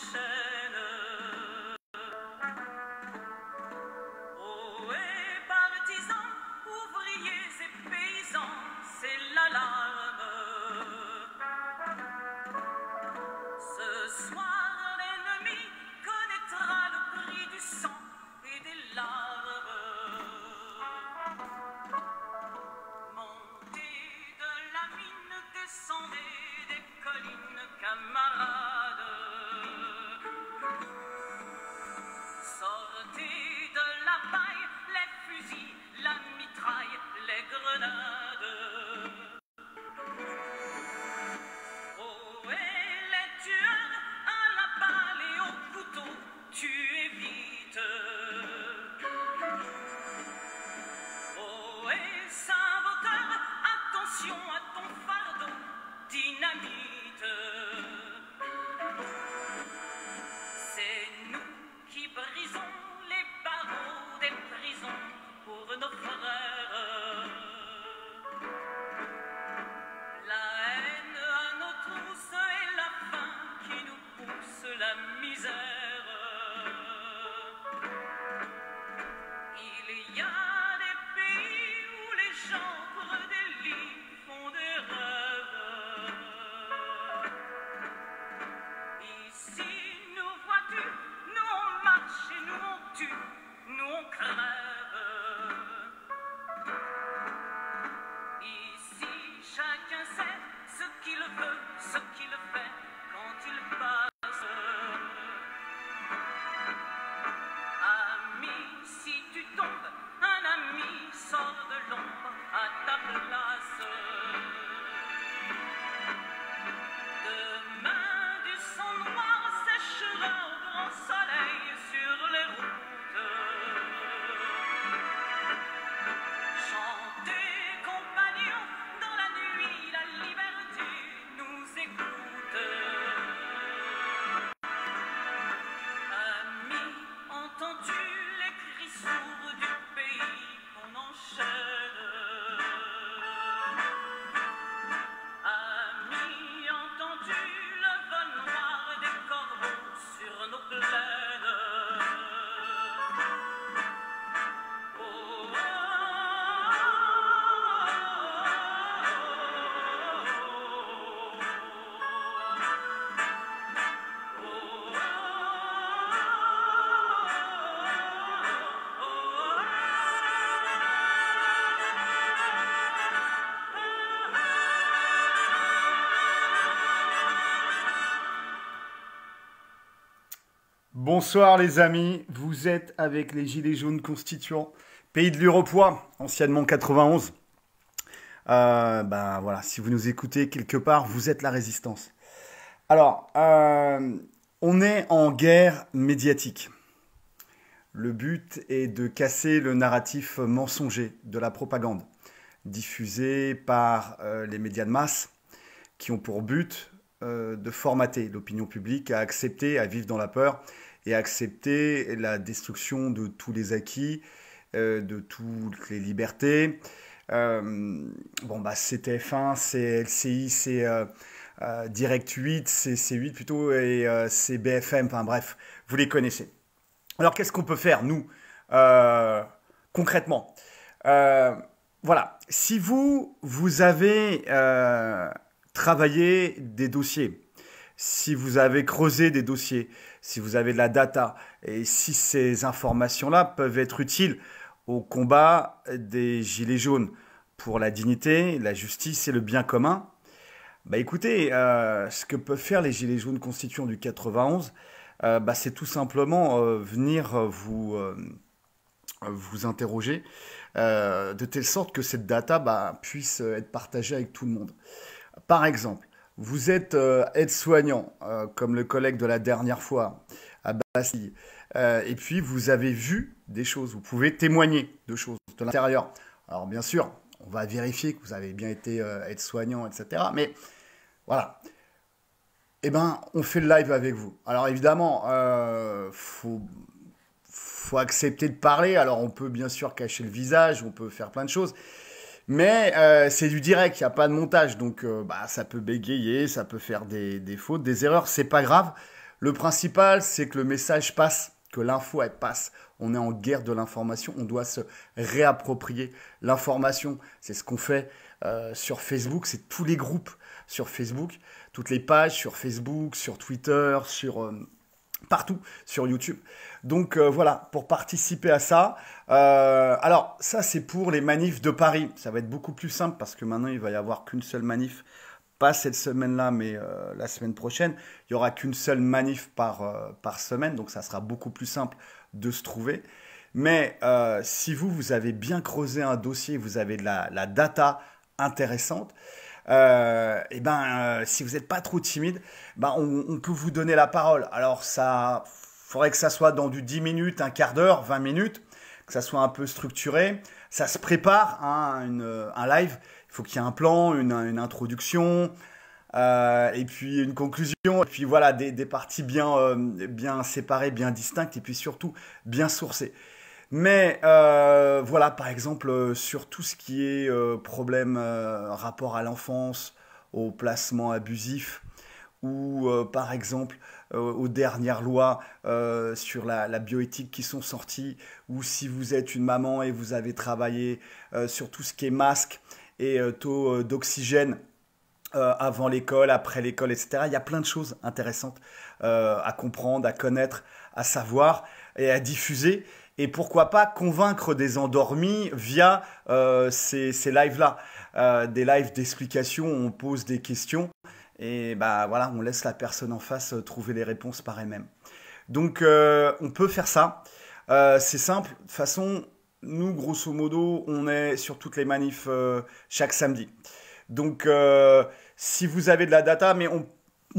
enchaîne. Oh, et partisans, ouvriers et paysans, c'est l'alarme. Ce soir, l'ennemi connaîtra le prix du sang et des larmes. Montez de la mine, descendez des collines, camarades. Sortez de la paille, les fusils, la mitraille, les grenades. Oh, et les tueurs à la balle et au couteau, tuez vite. Oh, et saboteur, attention à ton fardeau, dynamite. C'est nous qui brisons les barreaux des prisons pour nos frères. La haine à nos trousses et la faim qui nous pousse la misère. Il y a des pays où les gens prennent des lits, font des rêves. Ici, nous vois-tu, nous on marche et nous on tue, nous on crève. Ici, chacun sait ce qu'il veut, ce qu'il fait quand il passe. Ami, si tu tombes, un ami sort de l'ombre à ta place. Demain, du sang noir séchera au grand soleil sur les routes. Chantez, compagnons, dans la nuit, la liberté nous écoute. Amis, entends-tu les cris sourds du pays qu'on enchaîne? Amis, entends-tu le vol noir des corbeaux sur nos plaines? Oh, oh, Bonsoir les amis, vous êtes avec les Gilets jaunes constituants, pays de l'Uropois, anciennement 91. Ben voilà, si vous nous écoutez quelque part, vous êtes la résistance. Alors, on est en guerre médiatique. Le but est de casser le narratif mensonger de la propagande, diffusée par les médias de masse, qui ont pour but de formater l'opinion publique à accepter, à vivre dans la peur et à accepter la destruction de tous les acquis, de toutes les libertés. Bon, bah, c'est TF1, c'est LCI, c'est Direct 8, c'est C8 plutôt, et c'est BFM, enfin bref, vous les connaissez. Alors, qu'est-ce qu'on peut faire, nous, concrètement? Voilà, si vous avez travaillé des dossiers, si vous avez creusé des dossiers, si vous avez de la data, et si ces informations-là peuvent être utiles au combat des Gilets jaunes pour la dignité, la justice et le bien commun, bah écoutez, ce que peuvent faire les Gilets jaunes constituants du 91, bah c'est tout simplement venir vous interroger de telle sorte que cette data bah, puisse être partagée avec tout le monde. Par exemple, vous êtes aide-soignant, comme le collègue de la dernière fois à Bastille, et puis vous avez vu des choses, vous pouvez témoigner de choses de l'intérieur. Alors bien sûr, on va vérifier que vous avez bien été aide-soignant, etc. Mais voilà, eh ben, on fait le live avec vous. Alors évidemment, faut accepter de parler. Alors on peut bien sûr cacher le visage, on peut faire plein de choses. Mais c'est du direct, il n'y a pas de montage. Donc bah, ça peut bégayer, ça peut faire des fautes, des erreurs. C'est pas grave. Le principal, c'est que le message passe, que l'info, elle passe. On est en guerre de l'information, on doit se réapproprier l'information. C'est ce qu'on fait sur Facebook, c'est tous les groupes sur Facebook, toutes les pages sur Facebook, sur Twitter, sur partout, sur YouTube. Donc voilà, pour participer à ça. Alors ça, c'est pour les manifs de Paris. Ça va être beaucoup plus simple parce que maintenant, il va y avoir qu'une seule manif. Pas cette semaine-là, mais la semaine prochaine. Il n'y aura qu'une seule manif par semaine, donc ça sera beaucoup plus simple de se trouver. Mais si vous avez bien creusé un dossier, vous avez de la data intéressante, si vous n'êtes pas trop timide, on peut vous donner la parole. Alors ça, faudrait que ça soit dans du 10 minutes, un quart d'heure, 20 minutes, que ça soit un peu structuré. Ça se prépare, hein, un live. Il faut qu'il y ait un plan, une introduction, et puis une conclusion, et puis voilà, des parties bien séparées, bien distinctes, et puis surtout bien sourcées. Mais voilà, par exemple, sur tout ce qui est problème rapport à l'enfance, au placement abusif, ou par exemple aux dernières lois sur la bioéthique qui sont sorties, ou si vous êtes une maman et vous avez travaillé sur tout ce qui est masque et taux d'oxygène avant l'école, après l'école, etc. Il y a plein de choses intéressantes à comprendre, à connaître, à savoir et à diffuser. Et pourquoi pas convaincre des endormis via ces lives-là. Des lives d'explication où on pose des questions et voilà, on laisse la personne en face trouver les réponses par elle-même. Donc on peut faire ça. C'est simple. De toute façon, nous, grosso modo, on est sur toutes les manifs chaque samedi. Donc si vous avez de la data, mais on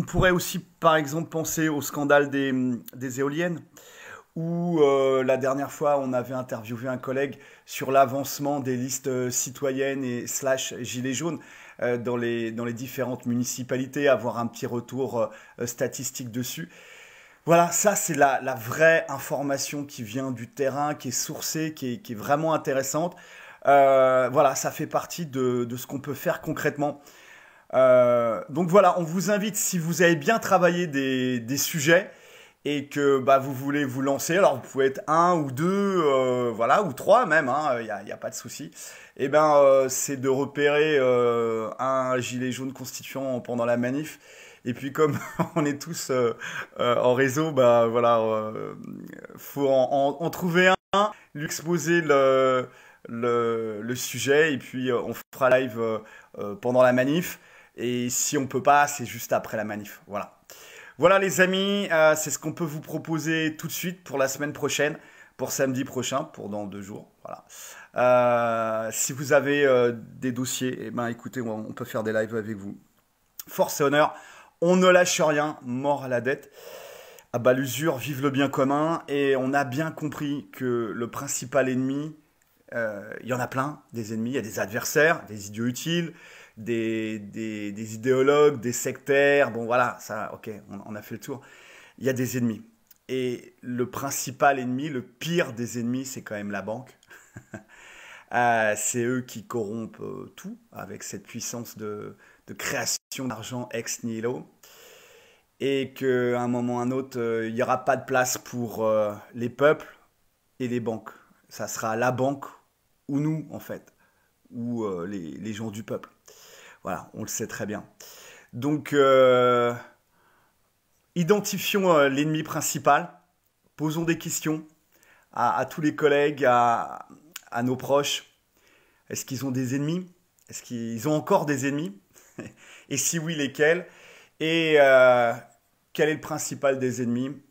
pourrait aussi, par exemple, penser au scandale des éoliennes, où la dernière fois, on avait interviewé un collègue sur l'avancement des listes citoyennes et / gilets jaunes dans les différentes municipalités, avoir un petit retour statistique dessus. Voilà, ça c'est la vraie information qui vient du terrain, qui est sourcée, qui est vraiment intéressante. Voilà, ça fait partie de ce qu'on peut faire concrètement. Donc voilà, on vous invite, si vous avez bien travaillé des sujets et que vous voulez vous lancer, alors vous pouvez être un ou deux, voilà, ou trois même, hein, y a pas de souci. Et c'est de repérer un gilet jaune constituant pendant la manif. Et puis comme on est tous en réseau, voilà, faut en trouver un, lui exposer le sujet, et puis on fera live pendant la manif. Et si on peut pas, c'est juste après la manif. Voilà. Voilà les amis, c'est ce qu'on peut vous proposer tout de suite pour la semaine prochaine, pour samedi prochain, pour dans 2 jours. Voilà. Si vous avez des dossiers, écoutez, on peut faire des lives avec vous. Force et honneur, on ne lâche rien, mort à la dette. À bas l'usure, vive le bien commun. Et on a bien compris que le principal ennemi, il y en a plein, des ennemis, il y a des adversaires, des idiots utiles, des idéologues, des sectaires. Bon voilà, ça, ok, on a fait le tour. Il y a des ennemis. Et le principal ennemi, le pire des ennemis, c'est quand même la banque. C'est eux qui corrompent tout avec cette puissance de création d'argent ex nihilo. Et qu'à un moment ou un autre, il n'y aura pas de place pour les peuples et les banques. Ça sera la banque ou nous, en fait, ou les gens du peuple. Voilà, on le sait très bien. Donc, identifions l'ennemi principal, posons des questions à tous les collègues, à nos proches. Est-ce qu'ils ont des ennemis? Est-ce qu'ils ont encore des ennemis? Et si oui, lesquels? Et quel est le principal des ennemis?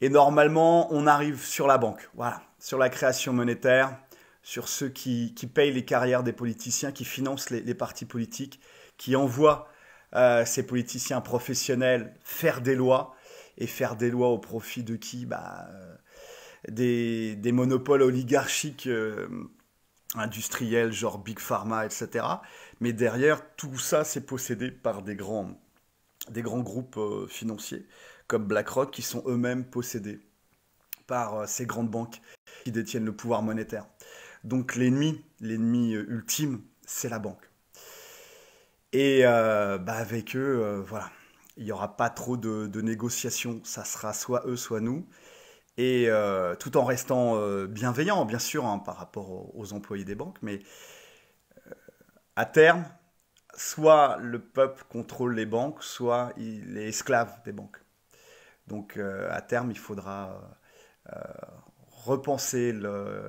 Et normalement, on arrive sur la banque, voilà, sur la création monétaire, sur ceux qui payent les carrières des politiciens, qui financent les partis politiques, qui envoient ces politiciens professionnels faire des lois, et faire des lois au profit de qui? Des monopoles oligarchiques industriels, genre Big Pharma, etc. Mais derrière, tout ça, c'est possédé par des grands groupes financiers, comme BlackRock, qui sont eux-mêmes possédés par ces grandes banques qui détiennent le pouvoir monétaire. Donc l'ennemi ultime, c'est la banque. Et avec eux, voilà, il n'y aura pas trop de négociations. Ça sera soit eux, soit nous. Et tout en restant bienveillant, bien sûr, hein, par rapport aux employés des banques. Mais à terme, soit le peuple contrôle les banques, soit il est esclave des banques. Donc à terme, il faudra repenser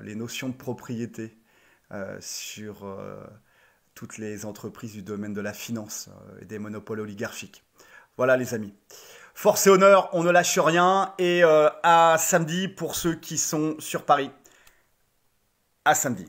les notions de propriété sur toutes les entreprises du domaine de la finance et des monopoles oligarchiques. Voilà les amis. Force et honneur, on ne lâche rien. Et à samedi pour ceux qui sont sur Paris. À samedi.